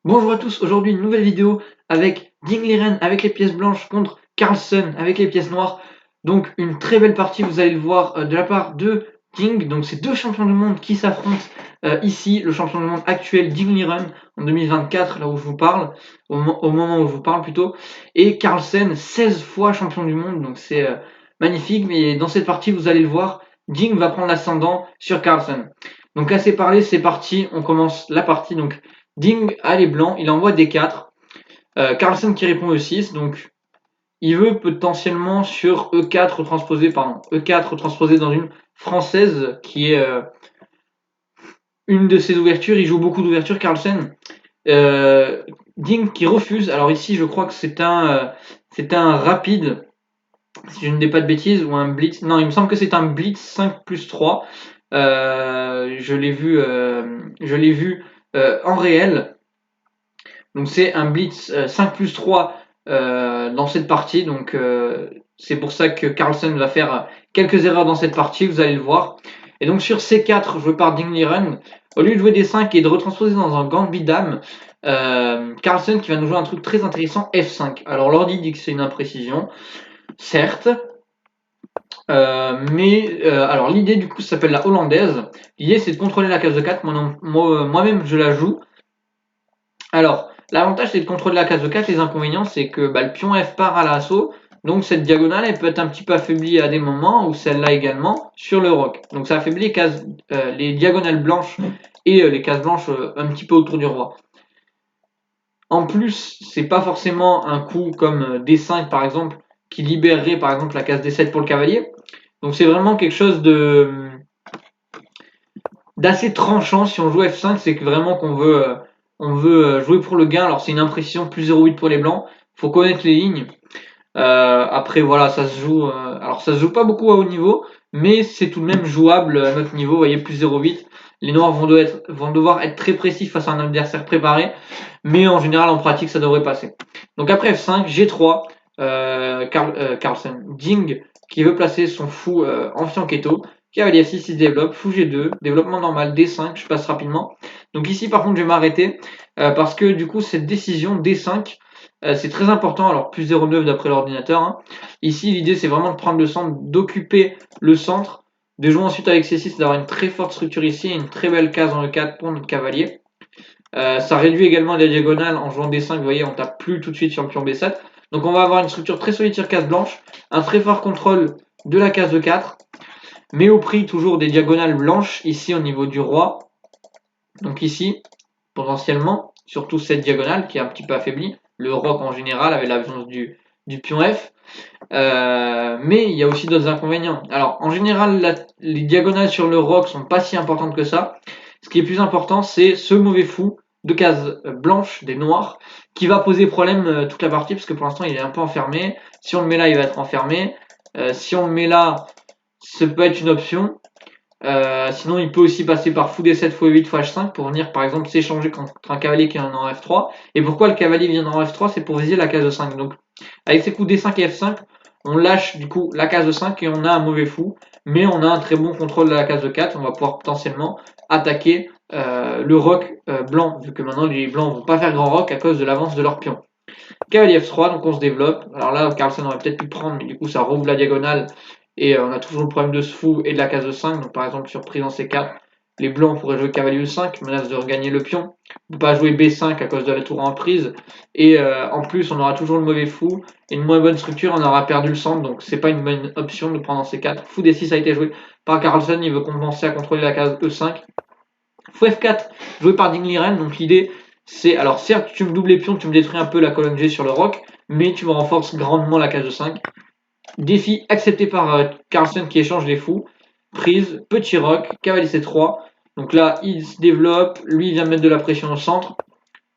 Bonjour à tous, aujourd'hui une nouvelle vidéo avec Ding Liren avec les pièces blanches contre Carlsen avec les pièces noires. Donc une très belle partie, vous allez le voir de la part de Ding. Donc c'est deux champions du monde qui s'affrontent ici. Le champion du monde actuel Ding Liren en 2024, là où je vous parle, au moment où je vous parle plutôt. Et Carlsen, 16 fois champion du monde, donc c'est magnifique. Mais dans cette partie, vous allez le voir, Ding va prendre l'ascendant sur Carlsen. Donc assez parlé, c'est parti, on commence la partie. Donc Ding a les blancs, il envoie des 4. Carlsen qui répond E6, donc il veut potentiellement sur E4 transposer, E4 transposer dans une française qui est une de ses ouvertures. Il joue beaucoup d'ouvertures, Carlsen. Ding qui refuse. Alors ici, je crois que c'est un rapide, si je ne dis pas de bêtises, ou un blitz. Non, il me semble que c'est un blitz 5 plus 3. Je l'ai vu en réel. Donc c'est un blitz 5 plus 3 dans cette partie. Donc c'est pour ça que Carlsen va faire quelques erreurs dans cette partie, vous allez le voir. Et donc sur C4, joué par Ding Liren, au lieu de jouer des 5 et de retransposer dans un gambit dame, Carlsen qui va nous jouer un truc très intéressant, F5. Alors l'ordi dit que c'est une imprécision, certes, alors l'idée du coup ça s'appelle la hollandaise. L'idée c'est de contrôler la case de 4. Moi-même je la joue. Alors, l'avantage c'est de contrôler la case de 4. Les inconvénients c'est que le pion F part à l'assaut. Donc cette diagonale elle peut être un petit peu affaiblie à des moments, ou celle-là également, sur le roc. Donc ça affaiblit les diagonales blanches et les cases blanches un petit peu autour du roi. En plus, c'est pas forcément un coup comme D5 par exemple, qui libérerait par exemple la case D7 pour le cavalier. Donc c'est vraiment quelque chose d'assez tranchant. Si on joue F5, c'est que vraiment on veut jouer pour le gain. Alors c'est une impression plus 0,8 pour les blancs. Faut connaître les lignes. Après voilà, ça se joue. Alors ça se joue pas beaucoup à haut niveau, mais c'est tout de même jouable à notre niveau. Vous voyez, plus 0,8. Les noirs vont devoir être très précis face à un adversaire préparé, mais en général en pratique ça devrait passer. Donc après F5, G3, Carlsen, Ding qui veut placer son fou en fianchetto. Cavalier F6, il se développe, fou G2, développement normal D5, je passe rapidement. Donc ici par contre je vais m'arrêter parce que du coup cette décision D5 c'est très important. Alors plus 0,9 d'après l'ordinateur, hein. Ici l'idée c'est vraiment de prendre le centre, d'occuper le centre, de jouer ensuite avec C6, d'avoir une très forte structure ici et une très belle case en E4 pour notre cavalier. Ça réduit également la diagonale en jouant D5, vous voyez on tape plus tout de suite sur le pion B7. Donc on va avoir une structure très solide sur case blanche, un très fort contrôle de la case E4, mais au prix toujours des diagonales blanches ici au niveau du roi. Donc ici, potentiellement, surtout cette diagonale qui est un petit peu affaiblie, le roc en général avec l'absence du pion F. Mais il y a aussi d'autres inconvénients. Alors en général, les diagonales sur le roc sont pas si importantes que ça. Ce qui est plus important, c'est ce mauvais fou de case blanche des noirs qui va poser problème toute la partie parce que pour l'instant il est un peu enfermé. Si on le met là, il va être enfermé. Si on le met là, ça peut être une option. Sinon, il peut aussi passer par fou D7, fou E8, fou H5 pour venir par exemple s'échanger contre un cavalier qui est en F3. Et pourquoi le cavalier vient en F3? C'est pour viser la case de 5. Donc, avec ces coups D5 et F5, on lâche du coup la case de 5 et on a un mauvais fou. Mais on a un très bon contrôle de la case de 4. On va pouvoir potentiellement attaquer le roc blanc, vu que maintenant les blancs vont pas faire grand roc à cause de l'avance de leur pion. Cavalier F3, donc on se développe. Alors là, Carlsen aurait peut-être pu prendre, mais du coup, ça rouvre la diagonale. Et on a toujours le problème de ce fou et de la case de 5. Donc par exemple, sur prise en C4, les blancs pourraient jouer cavalier E5, menace de regagner le pion. On peut pas jouer B5 à cause de la tour en prise. Et en plus, on aura toujours le mauvais fou. Et une moins bonne structure, on aura perdu le centre. Donc c'est pas une bonne option de prendre en C4. Fou D6 a été joué par Carlsen. Il veut compenser à contrôler la case E5. Fou F4, joué par Ding Liren. Donc l'idée, c'est, alors certes, tu me doubles les pions, tu me détruis un peu la colonne G sur le roc, mais tu me renforces grandement la case de 5. Défi accepté par Carlsen qui échange les fous. Prise, petit roc, cavalier C3. Donc là, il se développe, lui il vient mettre de la pression au centre.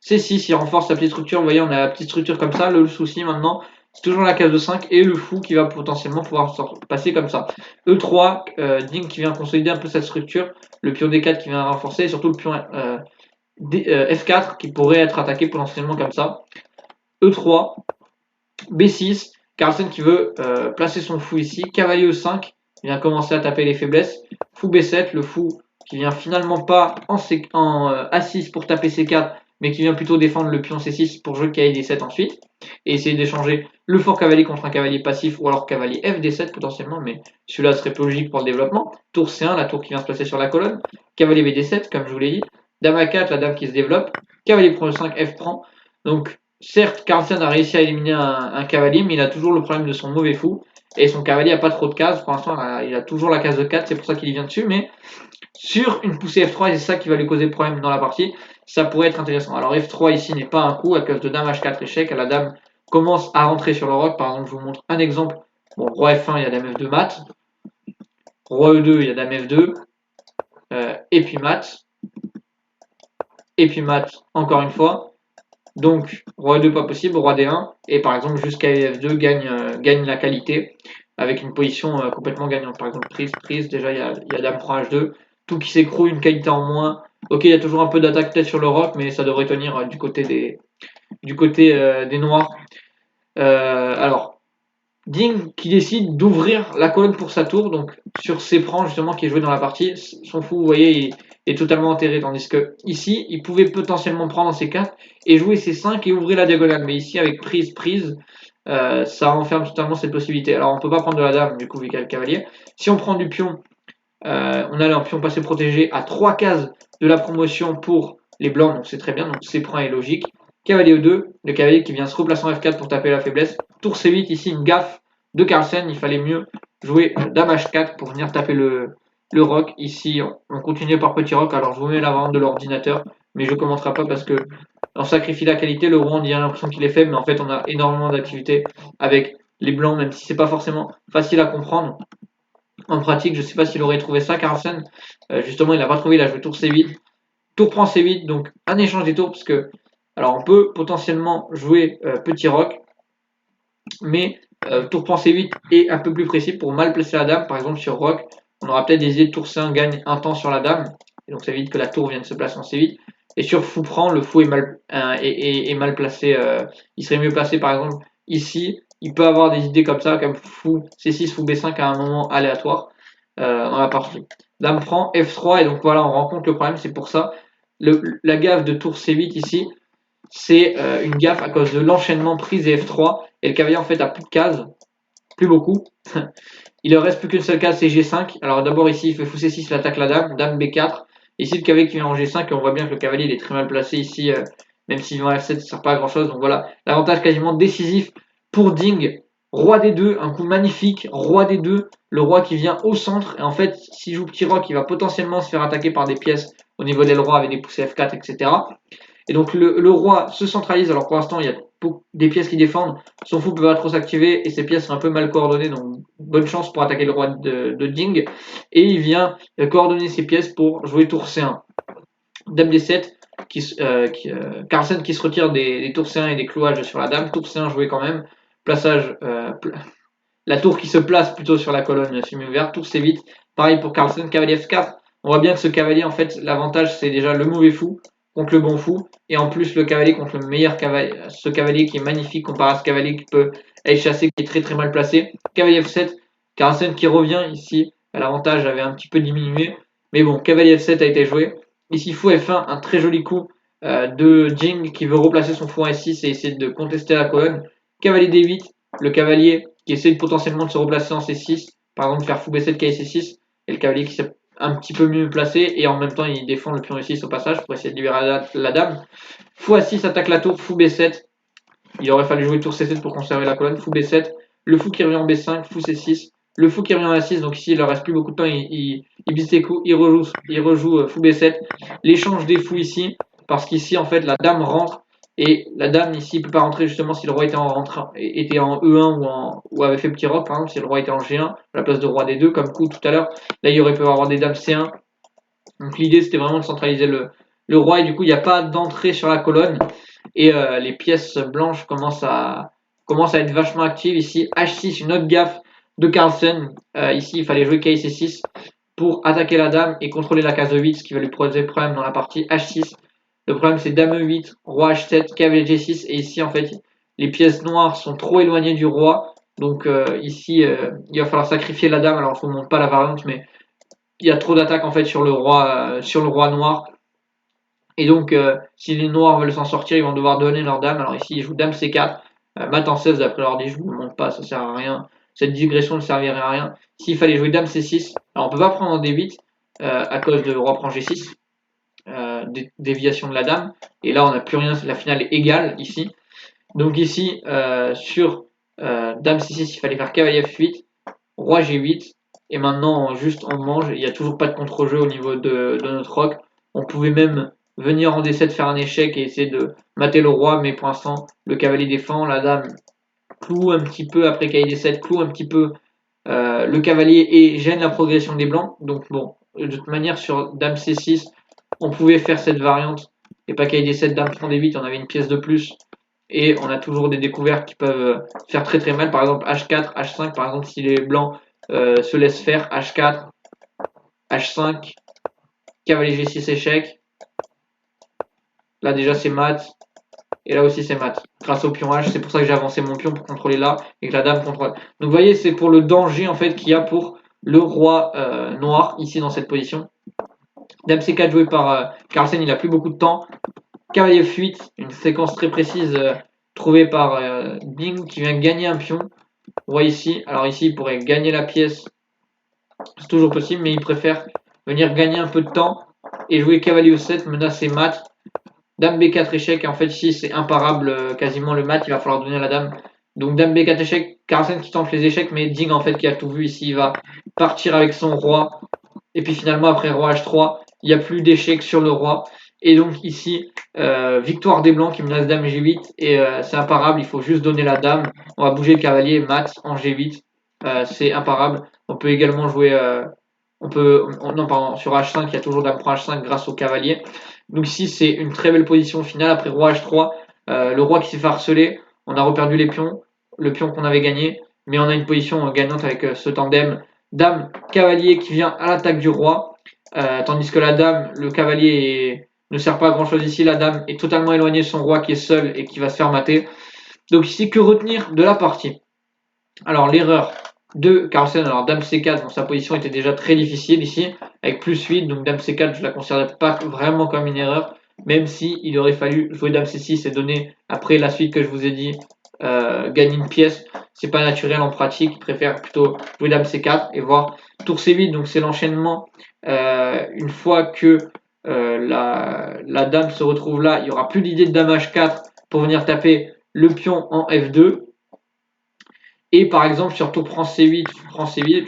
C6, il renforce sa petite structure. Vous voyez, on a la petite structure comme ça. Le souci maintenant, c'est toujours la case de 5 et le fou qui va potentiellement pouvoir passer comme ça. E3, Ding qui vient consolider un peu cette structure. Le pion D4 qui vient renforcer et surtout le pion F4 qui pourrait être attaqué potentiellement comme ça. E3, B6, Carlsen qui veut placer son fou ici. Cavalier E5, il vient commencer à taper les faiblesses. Fou B7, le fou qui vient finalement pas en A6 pour taper C4, mais qui vient plutôt défendre le pion C6 pour jouer cavalier D7 ensuite, et essayer d'échanger le fort cavalier contre un cavalier passif, ou alors cavalier FD7 potentiellement, mais celui-là serait plus logique pour le développement. Tour C1, la tour qui vient se placer sur la colonne, cavalier BD7, comme je vous l'ai dit, dame A4, la dame qui se développe, cavalier prend 5, F prend. Donc, certes, Carlsen a réussi à éliminer un cavalier, mais il a toujours le problème de son mauvais fou, et son cavalier a pas trop de cases. Pour l'instant, il a toujours la case de 4, c'est pour ça qu'il y vient dessus, mais sur une poussée F3, et c'est ça qui va lui causer problème dans la partie, ça pourrait être intéressant. Alors F3 ici n'est pas un coup à cause de dame H4 échec, la dame commence à rentrer sur le roc. Par exemple, je vous montre un exemple. Bon, roi F1, il y a dame F2 mat, roi E2, il y a dame F2, et puis mat encore une fois. Donc, roi E2 pas possible, roi D1, et par exemple jusqu'à F2 gagne la qualité avec une position complètement gagnante. Par exemple, prise, déjà il y a dame prend H2, tout qui s'écroule, une qualité en moins. Ok, il y a toujours un peu d'attaque peut-être sur le roc, mais ça devrait tenir du côté des noirs. Alors, Ding qui décide d'ouvrir la colonne pour sa tour, donc sur ses prends justement qui est joué dans la partie, son fou, vous voyez, il est totalement enterré, tandis que ici, il pouvait potentiellement prendre ses 4 et jouer ses 5 et ouvrir la diagonale, mais ici avec prise, ça enferme totalement cette possibilité. Alors on peut pas prendre de la dame, du coup, vu qu'il y a le cavalier. Si on prend du pion, on a un pion passé protégé à 3 cases de la promotion pour les blancs, donc c'est très bien, donc c'est prend est logique. Cavalier E2, le cavalier qui vient se replacer en F4 pour taper la faiblesse. Tour C8, ici une gaffe de Carlsen, il fallait mieux jouer dame H4 pour venir taper le roc. Ici, on continue par petit roc, alors je vous mets la variante de l'ordinateur, mais je ne commenterai pas parce que on sacrifie la qualité, le roi on dirait l'impression qu'il est faible, mais en fait on a énormément d'activités avec les blancs, même si c'est pas forcément facile à comprendre. En pratique, je ne sais pas s'il aurait trouvé ça, Carlsen. Justement, il n'a pas trouvé, il a joué tour C8. Tour prend C8, donc un échange des tours, parce que alors on peut potentiellement jouer petit roc, mais tour prend C8 est un peu plus précis pour mal placer la dame. Par exemple sur roc, on aura peut-être des idées de tour C1 gagne un temps sur la dame, et donc ça évite que la tour vienne se placer en C8. Et sur fou prend, le fou est mal placé. Il serait mieux placé par exemple ici. Il peut avoir des idées comme ça, comme fou C6, fou B5 à un moment aléatoire dans la partie. Dame prend F3, et donc voilà, on rencontre le problème, c'est pour ça. La gaffe de tour C8 ici, c'est une gaffe à cause de l'enchaînement prise et F3, et le cavalier en fait a plus de cases, plus beaucoup. Il ne reste plus qu'une seule case, c'est G5. Alors d'abord ici, il fait fou C6, il attaque la dame, dame B4. Ici, le cavalier qui vient en G5, et on voit bien que le cavalier il est très mal placé ici, même s'il vient en F7, ça ne sert pas à grand chose. Donc voilà, l'avantage quasiment décisif pour Ding. Roi D2, un coup magnifique, roi D2, le roi qui vient au centre, et en fait, s'il joue petit roc, il va potentiellement se faire attaquer par des pièces au niveau des rois avec des poussées F4, etc. Et donc le roi se centralise. Alors pour l'instant, il y a des pièces qui défendent. Son fou peut pas trop s'activer et ses pièces sont un peu mal coordonnées. Donc bonne chance pour attaquer le roi de Ding. Et il vient coordonner ses pièces pour jouer tour C1. Dame D7, Carlsen qui se retire des tours C1 et des clouages sur la dame. Tour C1 joué quand même. Plaçage, la tour qui se place plutôt sur la colonne semi-ouverte. Tour C8. Pareil pour Carlsen. Cavalier F4. On voit bien que ce cavalier, en fait, l'avantage c'est déjà le mauvais fou contre le bon fou, et en plus le cavalier contre le meilleur cavalier, ce cavalier qui est magnifique comparé à ce cavalier qui peut être chassé, qui est très très mal placé. Cavalier F7, Carlsen qui revient ici, l'avantage avait un petit peu diminué, mais bon, cavalier F7 a été joué. Ici fou F1, un très joli coup de Ding qui veut replacer son fou en S6 et essayer de contester la colonne. Cavalier D8, le cavalier qui essaie potentiellement de se replacer en C6, par exemple faire fou B7, cavalier C6, et le cavalier qui s'est un petit peu mieux placé, et en même temps il défend le pion E6 au passage pour essayer de libérer la dame. Fou A6 attaque la tour, fou B7, il aurait fallu jouer tour C7 pour conserver la colonne, fou B7, le fou qui revient en B5, fou C6, le fou qui revient en A6, donc ici il ne reste plus beaucoup de temps, il bise ses coups, il rejoue fou B7, l'échange des fous ici, parce qu'ici en fait la dame rentre, et la dame ici ne peut pas rentrer justement si le roi était en E1 ou avait fait petit roc, par exemple si le roi était en G1 à la place de roi D2 comme coup tout à l'heure. Là il y aurait pu avoir des dames C1. Donc l'idée c'était vraiment de centraliser le roi, et du coup il n'y a pas d'entrée sur la colonne, et les pièces blanches commencent à être vachement actives. Ici H6, une autre gaffe de Carlsen. Ici il fallait jouer cavalier C6 pour attaquer la dame et contrôler la case E8, ce qui va lui poser problème dans la partie H6. Le problème c'est dame E8, roi H7, cavalier G6, et ici en fait les pièces noires sont trop éloignées du roi, donc ici il va falloir sacrifier la dame. Alors je ne vous montre pas la variante, mais il y a trop d'attaques en fait sur le roi noir, Et donc, si les noirs veulent s'en sortir, ils vont devoir donner leur dame. Alors ici, ils jouent dame C4, mat en 16 d'après l'ordi, je vous le montre pas, ça sert à rien. Cette digression ne servirait à rien. S'il fallait jouer dame C6, alors on peut pas prendre en D8 à cause de roi prend G6, déviation de la dame. Et là, on n'a plus rien, la finale est égale ici. Donc ici, sur dame C6, il fallait faire cavalier F8, roi G8. Et maintenant, juste on mange, il n'y a toujours pas de contre-jeu au niveau de notre roc. On pouvait même venir en D7 faire un échec et essayer de mater le roi, mais pour l'instant, le cavalier défend, la dame cloue un petit peu, après cavalier D7, cloue un petit peu le cavalier et gêne la progression des blancs. Donc bon, de toute manière, sur dame C6, on pouvait faire cette variante, et pas cavalier D7, dame prend D8, on avait une pièce de plus, et on a toujours des découvertes qui peuvent faire très très mal, par exemple H4, H5, par exemple si les blancs se laissent faire, H4, H5, cavalier G6 échec, là déjà c'est mat, et là aussi c'est mat, grâce au pion H, c'est pour ça que j'ai avancé mon pion pour contrôler là, et que la dame contrôle. Donc vous voyez, c'est pour le danger en fait qu'il y a pour le roi noir, ici dans cette position. Dame C4 joué par Carlsen, il a plus beaucoup de temps. Cavalier F8, une séquence très précise trouvée par Ding qui vient gagner un pion. On voit ici, alors ici il pourrait gagner la pièce, c'est toujours possible, mais il préfère venir gagner un peu de temps et jouer cavalier E7, menacer mat. Dame B4 échec, et en fait ici c'est imparable, quasiment le mat, il va falloir donner la dame. Donc dame B4 échec, Carlsen qui tente les échecs, mais Ding en fait qui a tout vu ici, il va partir avec son roi. Et puis finalement après roi H3, il n'y a plus d'échecs sur le roi. Et donc ici, victoire des blancs qui menace dame G8, et c'est imparable, il faut juste donner la dame. On va bouger le cavalier, mat en G8, c'est imparable. On peut également jouer, non pardon, sur H5, il y a toujours dame prend H5 grâce au cavalier. Donc ici c'est une très belle position finale, après roi H3, le roi qui s'est fait harceler, on a reperdu les pions, le pion qu'on avait gagné, mais on a une position gagnante avec ce tandem dame cavalier qui vient à l'attaque du roi, tandis que la dame, le cavalier ne sert pas à grand chose ici, la dame est totalement éloignée de son roi qui est seul et qui va se faire mater. Donc ici, que retenir de la partie? Alors l'erreur de Carlsen, alors dame C4, bon, sa position était déjà très difficile ici, avec plus 8, donc dame C4 je la considère pas vraiment comme une erreur, même si il aurait fallu jouer dame C6 et donner, après la suite que je vous ai dit, gagner une pièce, c'est pas naturel en pratique, il préfère plutôt jouer dame C4 et voir tour C8, donc c'est l'enchaînement, une fois que la dame se retrouve là, il y aura plus d'idée de dame H4 pour venir taper le pion en F2. Et par exemple sur tour prend C8, fou prend C8,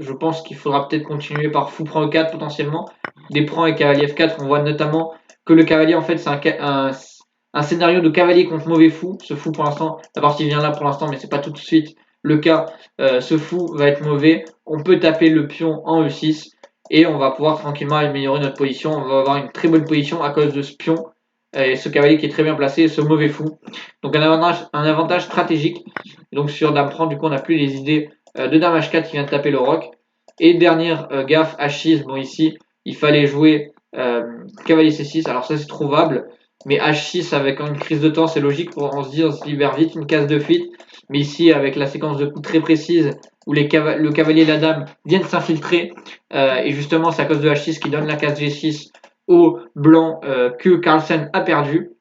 je pense qu'il faudra peut-être continuer par fou prend E4 potentiellement. Des prends et cavalier F4, on voit notamment que le cavalier en fait c'est un scénario de cavalier contre mauvais fou. Ce fou pour l'instant, la partie vient là pour l'instant, mais c'est pas tout de suite le cas. Ce fou va être mauvais. On peut taper le pion en E6 et on va pouvoir tranquillement améliorer notre position. On va avoir une très bonne position à cause de ce pion et ce cavalier qui est très bien placé et ce mauvais fou. Donc un avantage stratégique. Donc sur dame prend, du coup, on n'a plus les idées de dame H4 qui vient de taper le roc. Et dernière gaffe, H6. Bon, ici, il fallait jouer cavalier C6. Alors ça, c'est trouvable. Mais H6 avec une crise de temps, c'est logique. On se libère vite une case de fuite. Mais ici, avec la séquence de coups très précise où le cavalier et la dame viennent s'infiltrer. Et justement, c'est à cause de H6 qui donne la case G6 au blanc que Carlsen a perdu.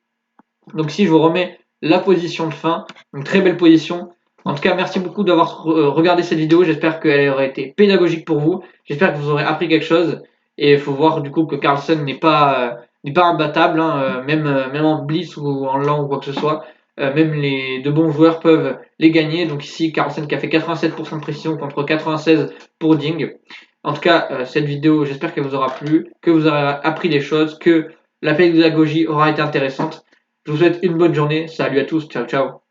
Donc si je vous remets la position de fin, une très belle position. En tout cas, merci beaucoup d'avoir regardé cette vidéo. J'espère qu'elle aurait été pédagogique pour vous. J'espère que vous aurez appris quelque chose. Et il faut voir du coup que Carlsen n'est pas imbattable, hein, même en blitz ou en lent ou quoi que ce soit. Même les de bons joueurs peuvent les gagner. Donc ici, Carlsen qui a fait 87% de précision contre 96 pour Ding. En tout cas, cette vidéo, j'espère qu'elle vous aura plu, que vous aurez appris des choses, que la pédagogie aura été intéressante. Je vous souhaite une bonne journée. Salut à tous. Ciao, ciao.